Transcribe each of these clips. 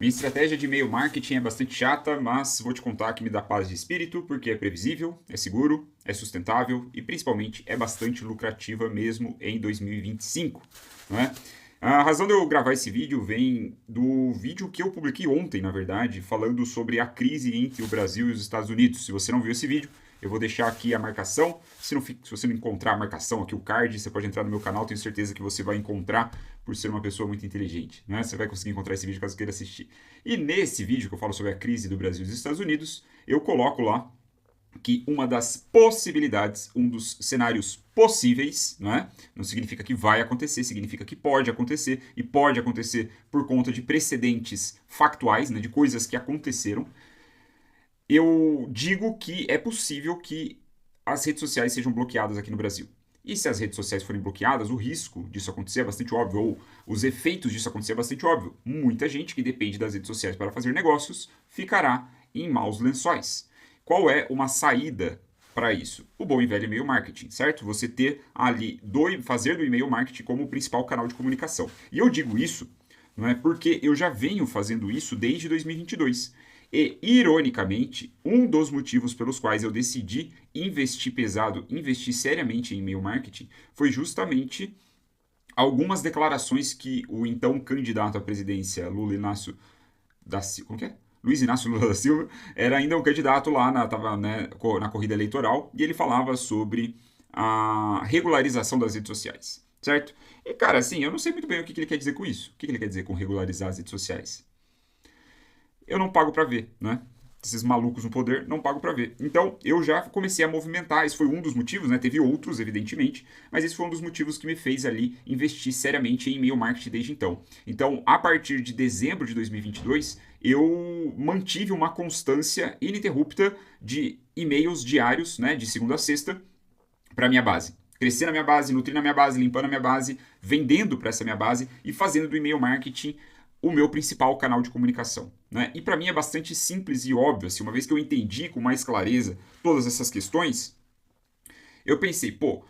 Minha estratégia de e-mail marketing é bastante chata, mas vou te contar que me dá paz de espírito, porque é previsível, é seguro, é sustentável e principalmente é bastante lucrativa mesmo em 2025, não é? A razão de eu gravar esse vídeo vem do vídeo que eu publiquei ontem, na verdade, falando sobre a crise entre o Brasil e os Estados Unidos. Se você não viu esse vídeo, eu vou deixar aqui a marcação. Se você não encontrar a marcação aqui, o card, você pode entrar no meu canal, tenho certeza que você vai encontrar por ser uma pessoa muito inteligente, né? Você vai conseguir encontrar esse vídeo caso queira assistir. E nesse vídeo que eu falo sobre a crise do Brasil e dos Estados Unidos, eu coloco lá que uma das possibilidades, um dos cenários possíveis, não é? Não significa que vai acontecer, significa que pode acontecer, e pode acontecer por conta de precedentes factuais, né, de coisas que aconteceram. Eu digo que é possível que as redes sociais sejam bloqueadas aqui no Brasil. E se as redes sociais forem bloqueadas, o risco disso acontecer é bastante óbvio, ou os efeitos disso acontecer é bastante óbvio. Muita gente que depende das redes sociais para fazer negócios ficará em maus lençóis. Qual é uma saída para isso? O bom e velho e-mail marketing, certo? Você ter ali, fazer do e-mail marketing como o principal canal de comunicação. E eu digo isso, não é porque eu já venho fazendo isso desde 2022. E, ironicamente, um dos motivos pelos quais eu decidi investir pesado, investir seriamente em e-mail marketing, foi justamente algumas declarações que o então candidato à presidência, Lula Inácio da Silva, como que é? Luiz Inácio Lula da Silva, era ainda um candidato lá, estava na corrida eleitoral, e ele falava sobre a regularização das redes sociais, certo? E, cara, assim, eu não sei muito bem o que ele quer dizer com isso. O que ele quer dizer com regularizar as redes sociais? Eu não pago para ver, né? Esses malucos no poder, não pago para ver. Então, eu já comecei a movimentar, esse foi um dos motivos, né? Teve outros, evidentemente, mas esse foi um dos motivos que me fez ali investir seriamente em e-mail marketing desde então. Então, a partir de dezembro de 2022, eu mantive uma constância ininterrupta de e-mails diários, né? De segunda a sexta, para minha base. Crescer na minha base, nutrir na minha base, limpando a minha base, vendendo para essa minha base e fazendo do e-mail marketing o meu principal canal de comunicação. Né? E para mim é bastante simples e óbvio. Assim, uma vez que eu entendi com mais clareza todas essas questões, eu pensei, pô,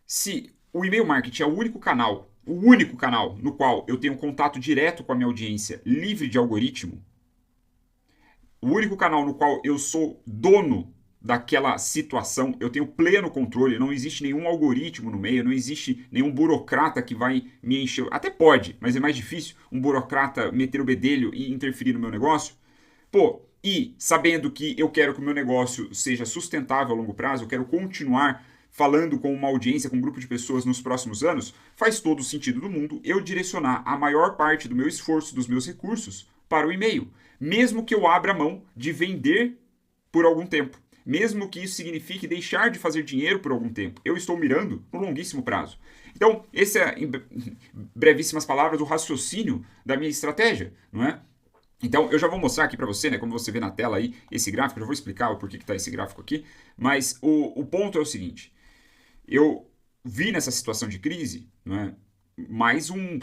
se o e-mail marketing é o único canal no qual eu tenho contato direto com a minha audiência, livre de algoritmo, o único canal no qual eu sou dono daquela situação, eu tenho pleno controle, não existe nenhum algoritmo no meio, não existe nenhum burocrata que vai me encher. Até pode, mas é mais difícil um burocrata meter o bedelho e interferir no meu negócio. Pô, e sabendo que eu quero que o meu negócio seja sustentável a longo prazo, eu quero continuar falando com uma audiência, com um grupo de pessoas nos próximos anos, faz todo o sentido do mundo eu direcionar a maior parte do meu esforço, dos meus recursos, para o e-mail. Mesmo que eu abra mão de vender por algum tempo. Mesmo que isso signifique deixar de fazer dinheiro por algum tempo. Eu estou mirando no longuíssimo prazo. Então, esse é, em brevíssimas palavras, o raciocínio da minha estratégia, não é? Então, eu já vou mostrar aqui para você, né, como você vê na tela aí, esse gráfico, eu já vou explicar o porquê que está esse gráfico aqui, mas o ponto é o seguinte, eu vi nessa situação de crise, não é, mais um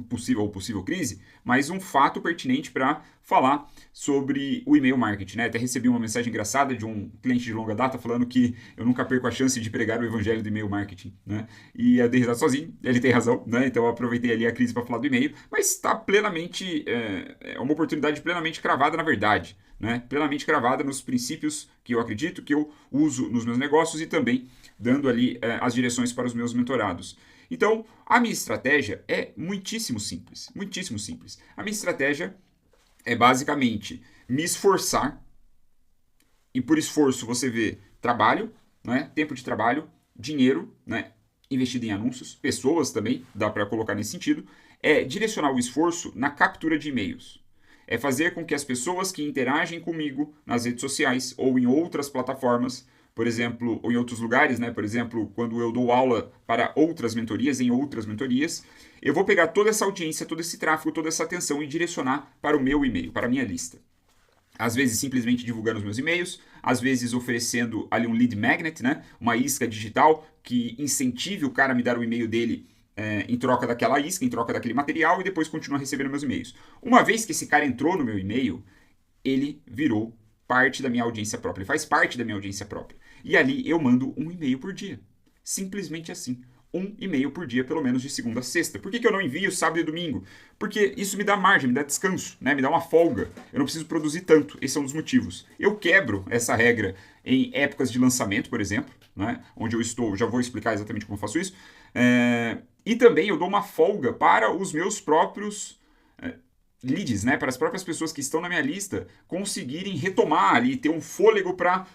possível crise, mas um fato pertinente para falar sobre o e-mail marketing. Né? Até recebi uma mensagem engraçada de um cliente de longa data falando que eu nunca perco a chance de pregar o evangelho do e-mail marketing. Né? E eu dei risada sozinho, ele tem razão, né? Então eu aproveitei ali a crise para falar do e-mail, mas está plenamente, é uma oportunidade plenamente cravada na verdade. Né? Plenamente cravada nos princípios que eu acredito, que eu uso nos meus negócios e também dando ali as direções para os meus mentorados. Então, a minha estratégia é muitíssimo simples, muitíssimo simples. A minha estratégia é basicamente me esforçar, e por esforço você vê trabalho, né, tempo de trabalho, dinheiro, né, investido em anúncios, pessoas também, dá para colocar nesse sentido, é direcionar o esforço na captura de e-mails. É fazer com que as pessoas que interagem comigo nas redes sociais ou em outras plataformas, por exemplo, ou em outros lugares, né? Por exemplo, quando eu dou aula para outras mentorias, em outras mentorias, eu vou pegar toda essa audiência, todo esse tráfego, toda essa atenção e direcionar para o meu e-mail, para a minha lista. Às vezes simplesmente divulgando os meus e-mails, às vezes oferecendo ali um lead magnet, né? Uma isca digital que incentive o cara a me dar o e-mail dele em troca daquela isca, em troca daquele material e depois continua recebendo meus e-mails. Uma vez que esse cara entrou no meu e-mail, ele virou parte da minha audiência própria, ele faz parte da minha audiência própria. E ali eu mando um e-mail por dia. Simplesmente assim. um e-mail por dia, pelo menos de segunda a sexta. Por que eu não envio sábado e domingo? Porque isso me dá margem, me dá descanso, né? Me dá uma folga. Eu não preciso produzir tanto. Esse é um dos motivos. Eu quebro essa regra em épocas de lançamento, por exemplo, né? Onde eu estou, já vou explicar exatamente como eu faço isso. E também eu dou uma folga para os meus próprios leads, né, para as próprias pessoas que estão na minha lista conseguirem retomar ali, ter um fôlego para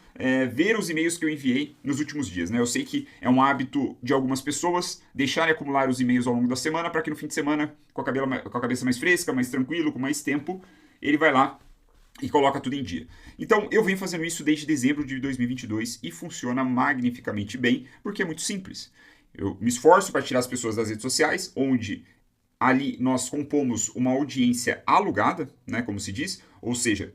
ver os e-mails que eu enviei nos últimos dias. Né? Eu sei que é um hábito de algumas pessoas deixarem acumular os e-mails ao longo da semana para que no fim de semana, com a cabeça mais fresca, mais tranquilo, com mais tempo, ele vai lá e coloca tudo em dia. Então, eu venho fazendo isso desde dezembro de 2022 e funciona magnificamente bem, porque é muito simples. Eu me esforço para tirar as pessoas das redes sociais, onde ali nós compomos uma audiência alugada, né, como se diz, ou seja,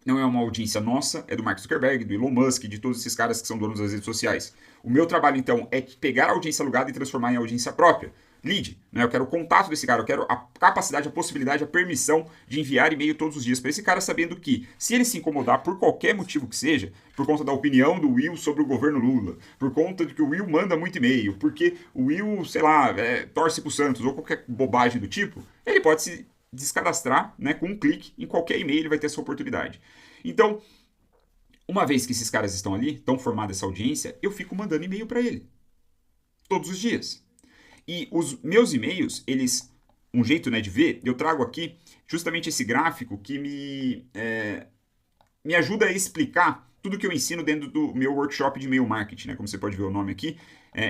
não é uma audiência nossa, é do Mark Zuckerberg, do Elon Musk, de todos esses caras que são donos das redes sociais. O meu trabalho, então, é pegar a audiência alugada e transformar em audiência própria. Lead, né? Eu quero o contato desse cara, eu quero a capacidade, a possibilidade, a permissão de enviar e-mail todos os dias para esse cara, sabendo que, se ele se incomodar por qualquer motivo que seja, por conta da opinião do Will sobre o governo Lula, por conta de que o Will manda muito e-mail, porque o Will, sei lá, torce pro Santos ou qualquer bobagem do tipo, ele pode se descadastrar, né, com um clique em qualquer e-mail, ele vai ter essa oportunidade. Então, uma vez que esses caras estão ali, estão formada essa audiência, eu fico mandando e-mail para ele. Todos os dias. E os meus e-mails, eles, um jeito, né, de ver, eu trago aqui justamente esse gráfico que me ajuda a explicar tudo que eu ensino dentro do meu workshop de e-mail marketing, né, como você pode ver o nome aqui.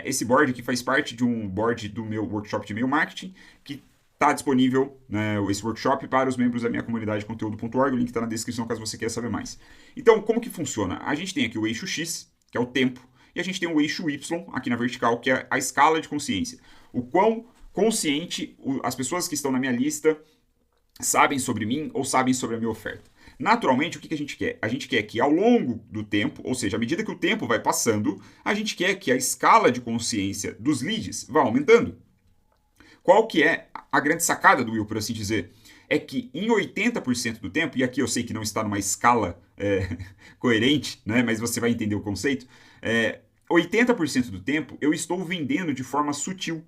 Esse board aqui faz parte de um board do meu workshop de e-mail marketing, que está disponível, né, esse workshop para os membros da minha comunidade conteúdo.org, o link está na descrição caso você queira saber mais. Então, como que funciona? A gente tem aqui o eixo X, que é o tempo, e a gente tem o eixo Y, aqui na vertical, que é a escala de consciência. O quão consciente as pessoas que estão na minha lista sabem sobre mim ou sabem sobre a minha oferta. Naturalmente, o que a gente quer? A gente quer que ao longo do tempo, ou seja, à medida que o tempo vai passando, a gente quer que a escala de consciência dos leads vá aumentando. Qual que é a grande sacada do Will, por assim dizer? É que em 80% do tempo, e aqui eu sei que não está numa escala coerente, né, mas você vai entender o conceito, 80% do tempo eu estou vendendo de forma sutil.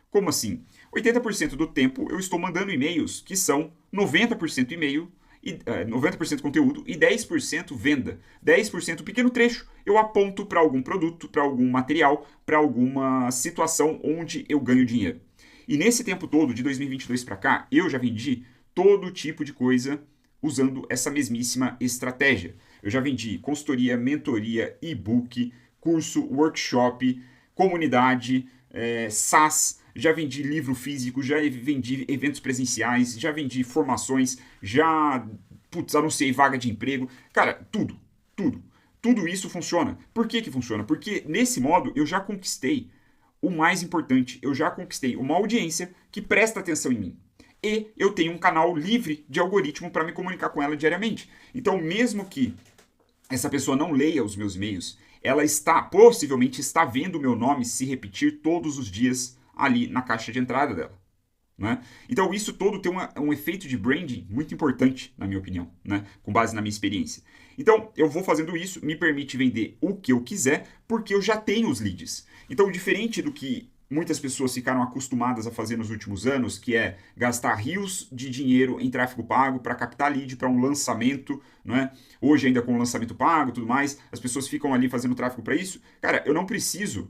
Como assim? 80% do tempo eu estou mandando e-mails que são 90% e-mail, 90% conteúdo e 10% venda. 10% pequeno trecho eu aponto para algum produto, para algum material, para alguma situação onde eu ganho dinheiro. E nesse tempo todo, de 2022 para cá, eu já vendi todo tipo de coisa usando essa mesmíssima estratégia. Eu já vendi consultoria, mentoria, e-book, curso, workshop, comunidade, SaaS, já vendi livro físico, já vendi eventos presenciais, já vendi formações, já anunciei vaga de emprego. Cara, tudo. Tudo isso funciona. Por que funciona? Porque nesse modo eu já conquistei o mais importante, eu já conquistei uma audiência que presta atenção em mim. E eu tenho um canal livre de algoritmo para me comunicar com ela diariamente. Então, mesmo que essa pessoa não leia os meus e-mails, ela possivelmente está vendo o meu nome se repetir todos os dias ali na caixa de entrada dela. Né? Então, isso todo tem um efeito de branding muito importante, na minha opinião, né? Com base na minha experiência. Então, eu vou fazendo isso, me permite vender o que eu quiser, porque eu já tenho os leads. Então, diferente do que muitas pessoas ficaram acostumadas a fazer nos últimos anos, que é gastar rios de dinheiro em tráfego pago para captar lead para um lançamento, né? Hoje ainda com o lançamento pago e tudo mais, as pessoas ficam ali fazendo tráfego para isso. Cara, eu não preciso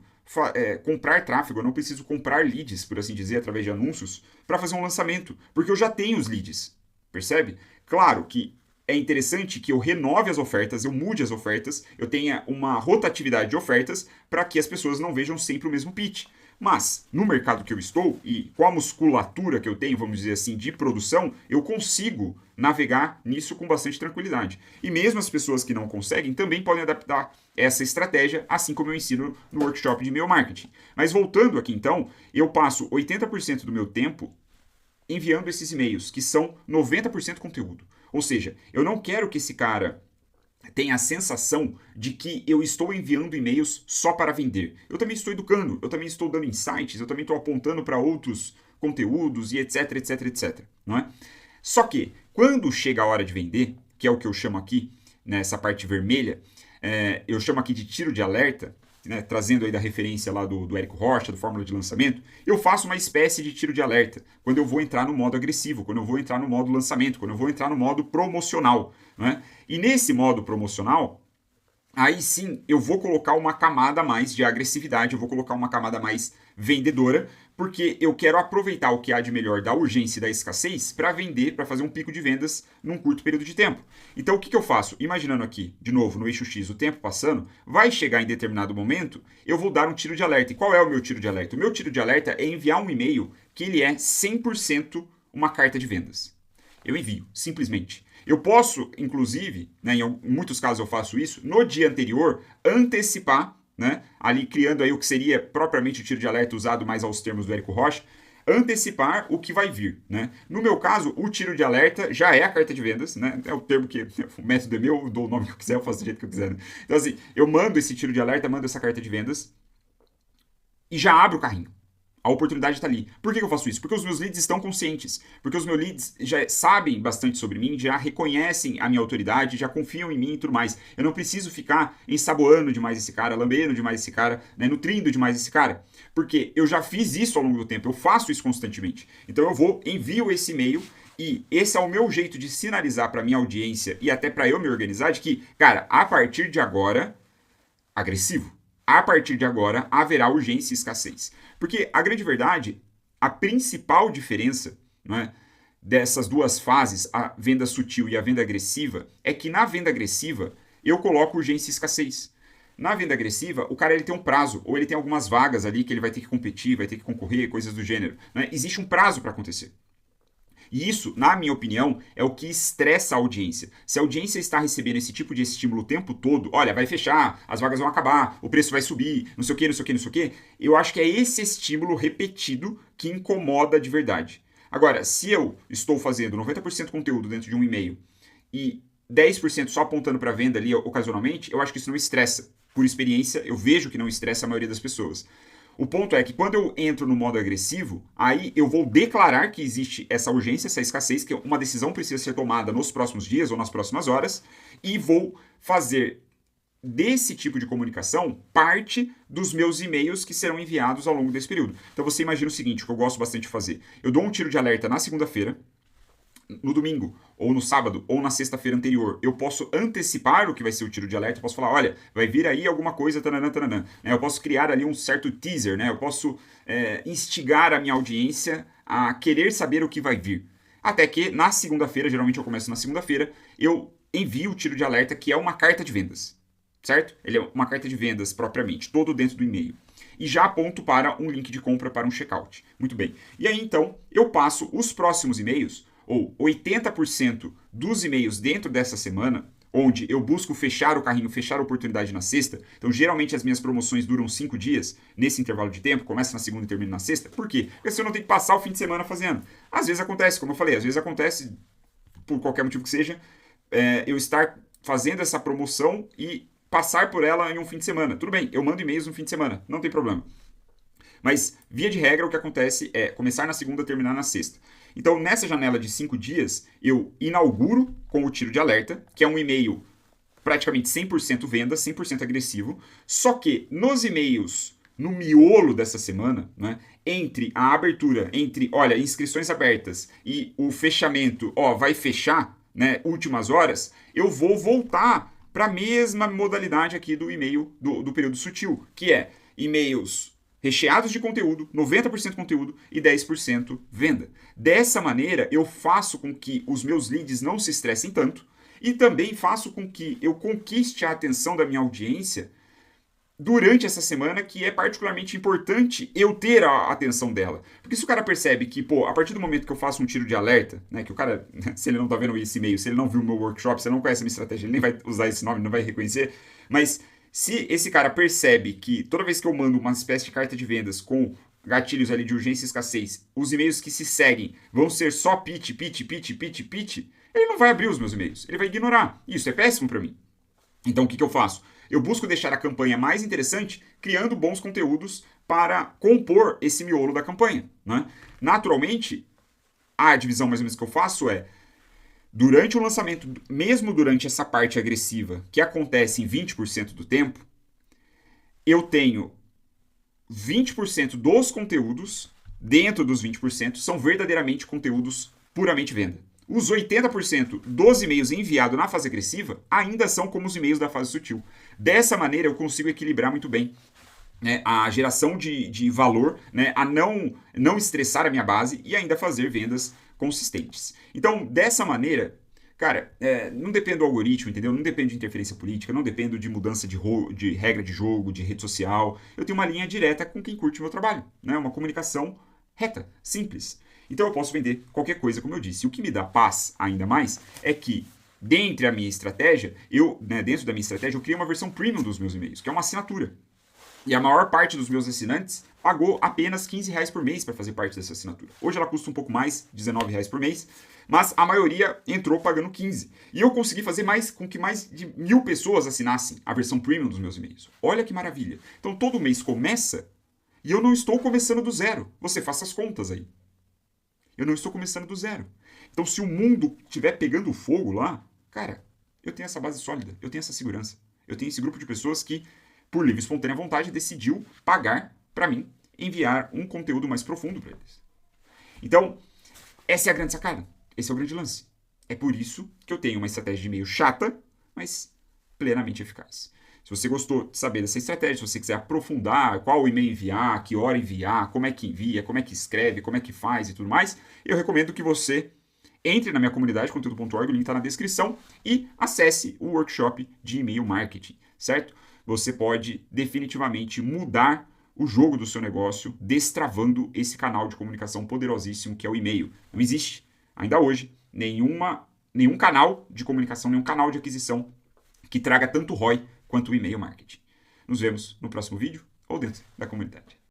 comprar tráfego, eu não preciso comprar leads, por assim dizer, através de anúncios, para fazer um lançamento, porque eu já tenho os leads, percebe? Claro que é interessante que eu renove as ofertas, eu mude as ofertas, eu tenha uma rotatividade de ofertas para que as pessoas não vejam sempre o mesmo pitch. Mas, no mercado que eu estou, e com a musculatura que eu tenho, vamos dizer assim, de produção, eu consigo navegar nisso com bastante tranquilidade. E mesmo as pessoas que não conseguem também podem adaptar essa estratégia, assim como eu ensino no workshop de e-mail marketing. Mas voltando aqui então, eu passo 80% do meu tempo enviando esses e-mails, que são 90% conteúdo. Ou seja, eu não quero que esse cara tem a sensação de que eu estou enviando e-mails só para vender. Eu também estou educando, eu também estou dando insights, eu também estou apontando para outros conteúdos e etc, etc, etc. Não é? Só que, quando chega a hora de vender, que é o que eu chamo aqui, nessa parte vermelha, eu chamo aqui de tiro de alerta, né, trazendo aí da referência lá do Érico Rocha, do Fórmula de Lançamento, eu faço uma espécie de tiro de alerta quando eu vou entrar no modo agressivo, quando eu vou entrar no modo lançamento, quando eu vou entrar no modo promocional. Né? E nesse modo promocional, aí sim eu vou colocar uma camada a mais de agressividade, eu vou colocar uma camada mais vendedora, porque eu quero aproveitar o que há de melhor da urgência e da escassez para vender, para fazer um pico de vendas num curto período de tempo. Então o que eu faço? Imaginando aqui, de novo, no eixo X, o tempo passando, vai chegar em determinado momento, eu vou dar um tiro de alerta. E qual é o meu tiro de alerta? O meu tiro de alerta é enviar um e-mail que ele é 100% uma carta de vendas. Eu envio, simplesmente. Eu posso, inclusive, né, em muitos casos eu faço isso, no dia anterior, antecipar, né, ali criando aí o que seria propriamente o tiro de alerta usado mais aos termos do Érico Rocha, antecipar o que vai vir. Né? No meu caso, o tiro de alerta já é a carta de vendas, né? É o termo que o método é meu, eu dou o nome que eu quiser, eu faço do jeito que eu quiser. Né? Então assim, eu mando esse tiro de alerta, mando essa carta de vendas e já abro o carrinho. A oportunidade está ali. Por que eu faço isso? Porque os meus leads estão conscientes. Porque os meus leads já sabem bastante sobre mim, já reconhecem a minha autoridade, já confiam em mim e tudo mais. Eu não preciso ficar ensaboando demais esse cara, lambendo demais esse cara, né, nutrindo demais esse cara. Porque eu já fiz isso ao longo do tempo, eu faço isso constantemente. Então eu vou, envio esse e-mail e esse é o meu jeito de sinalizar para minha audiência e até para eu me organizar de que, cara, a partir de agora, agressivo. A partir de agora, haverá urgência e escassez. Porque a grande verdade, a principal diferença, né, dessas duas fases, a venda sutil e a venda agressiva, é que na venda agressiva eu coloco urgência e escassez. Na venda agressiva, o cara ele tem um prazo, ou ele tem algumas vagas ali que ele vai ter que competir, vai ter que concorrer, coisas do gênero. Né? Existe um prazo para acontecer. E isso, na minha opinião, é o que estressa a audiência. Se a audiência está recebendo esse tipo de estímulo o tempo todo, olha, vai fechar, as vagas vão acabar, o preço vai subir, não sei o que, não sei o que, não sei o que, eu acho que é esse estímulo repetido que incomoda de verdade. Agora, se eu estou fazendo 90% conteúdo dentro de um e-mail e 10% só apontando para venda ali ocasionalmente, eu acho que isso não estressa. Por experiência, eu vejo que não estressa a maioria das pessoas. O ponto é que quando eu entro no modo agressivo, aí eu vou declarar que existe essa urgência, essa escassez, que uma decisão precisa ser tomada nos próximos dias ou nas próximas horas, e vou fazer desse tipo de comunicação parte dos meus e-mails que serão enviados ao longo desse período. Então você imagina o seguinte, o que eu gosto bastante de fazer. Eu dou um tiro de alerta na segunda-feira, no domingo, ou no sábado, ou na sexta-feira anterior, eu posso antecipar o que vai ser o tiro de alerta, eu posso falar, olha, vai vir aí alguma coisa, tananã, tananã. Né? Eu posso criar ali um certo teaser, né? Eu posso instigar a minha audiência a querer saber o que vai vir. Até que na segunda-feira, geralmente eu começo na segunda-feira, eu envio o tiro de alerta, que é uma carta de vendas, certo? Ele é uma carta de vendas propriamente, todo dentro do e-mail. E já aponto para um link de compra para um checkout. Muito bem. E aí, então, eu passo os próximos e-mails, ou 80% dos e-mails dentro dessa semana, onde eu busco fechar o carrinho, fechar a oportunidade na sexta. Então, geralmente as minhas promoções duram 5 dias, nesse intervalo de tempo, começa na segunda e termina na sexta. Por quê? Porque assim eu não tenho que passar o fim de semana fazendo. Às vezes acontece, como eu falei, às vezes acontece, por qualquer motivo que seja, eu estar fazendo essa promoção e passar por ela em um fim de semana. Tudo bem, eu mando e-mails no fim de semana, não tem problema. Mas, via de regra, o que acontece é começar na segunda e terminar na sexta. Então, nessa janela de 5 dias, eu inauguro com o tiro de alerta, que é um e-mail praticamente 100% venda, 100% agressivo, só que nos e-mails, no miolo dessa semana, né, entre a abertura, entre, olha, inscrições abertas e o fechamento, vai fechar, né, últimas horas, eu vou voltar para a mesma modalidade aqui do e-mail do período sutil, que é e-mails recheados de conteúdo, 90% conteúdo e 10% venda. Dessa maneira, eu faço com que os meus leads não se estressem tanto e também faço com que eu conquiste a atenção da minha audiência durante essa semana, que é particularmente importante eu ter a atenção dela. Porque se o cara percebe que, a partir do momento que eu faço um tiro de alerta, né, que o cara, se ele não tá vendo esse e-mail, se ele não viu o meu workshop, se ele não conhece a minha estratégia, ele nem vai usar esse nome, não vai reconhecer, mas se esse cara percebe que toda vez que eu mando uma espécie de carta de vendas com gatilhos ali de urgência e escassez, os e-mails que se seguem vão ser só pitch, ele não vai abrir os meus e-mails, ele vai ignorar. Isso é péssimo para mim. Então o que eu faço? Eu busco deixar a campanha mais interessante criando bons conteúdos para compor esse miolo da campanha. Né? Naturalmente, a divisão mais ou menos que eu faço é durante o lançamento, mesmo durante essa parte agressiva, que acontece em 20% do tempo, eu tenho 20% dos conteúdos, dentro dos 20%, são verdadeiramente conteúdos puramente venda. Os 80% dos e-mails enviados na fase agressiva ainda são como os e-mails da fase sutil. Dessa maneira, eu consigo equilibrar muito bem, né, a geração de valor, né, a não estressar a minha base e ainda fazer vendas consistentes. Então, dessa maneira, cara, não dependo do algoritmo, entendeu? Não dependo de interferência política, não dependo de mudança de regra de jogo, de rede social. Eu tenho uma linha direta com quem curte o meu trabalho, né? Uma comunicação reta, simples. Então eu posso vender qualquer coisa, como eu disse. E o que me dá paz ainda mais é que dentro da minha estratégia, eu criei uma versão premium dos meus e-mails, que é uma assinatura. E a maior parte dos meus assinantes pagou apenas R$15 por mês para fazer parte dessa assinatura. Hoje ela custa um pouco mais, R$19 por mês, mas a maioria entrou pagando 15. E eu consegui fazer com que mais de 1.000 pessoas assinassem a versão premium dos meus e-mails. Olha que maravilha. Então todo mês começa e eu não estou começando do zero. Você faça as contas aí. Eu não estou começando do zero. Então, se o mundo estiver pegando fogo lá, cara, eu tenho essa base sólida, eu tenho essa segurança. Eu tenho esse grupo de pessoas que, por livre e espontânea vontade, decidiu pagar para mim enviar um conteúdo mais profundo para eles. Então, essa é a grande sacada. Esse é o grande lance. É por isso que eu tenho uma estratégia de e-mail chata, mas plenamente eficaz. Se você gostou de saber dessa estratégia, se você quiser aprofundar qual e-mail enviar, que hora enviar, como é que envia, como é que escreve, como é que faz e tudo mais, eu recomendo que você entre na minha comunidade, conteúdo.org, o link está na descrição, e acesse o workshop de e-mail marketing, certo? Você pode definitivamente mudar o jogo do seu negócio destravando esse canal de comunicação poderosíssimo que é o e-mail. Não existe, ainda hoje, nenhum canal de comunicação, nenhum canal de aquisição que traga tanto ROI quanto o e-mail marketing. Nos vemos no próximo vídeo ou dentro da comunidade.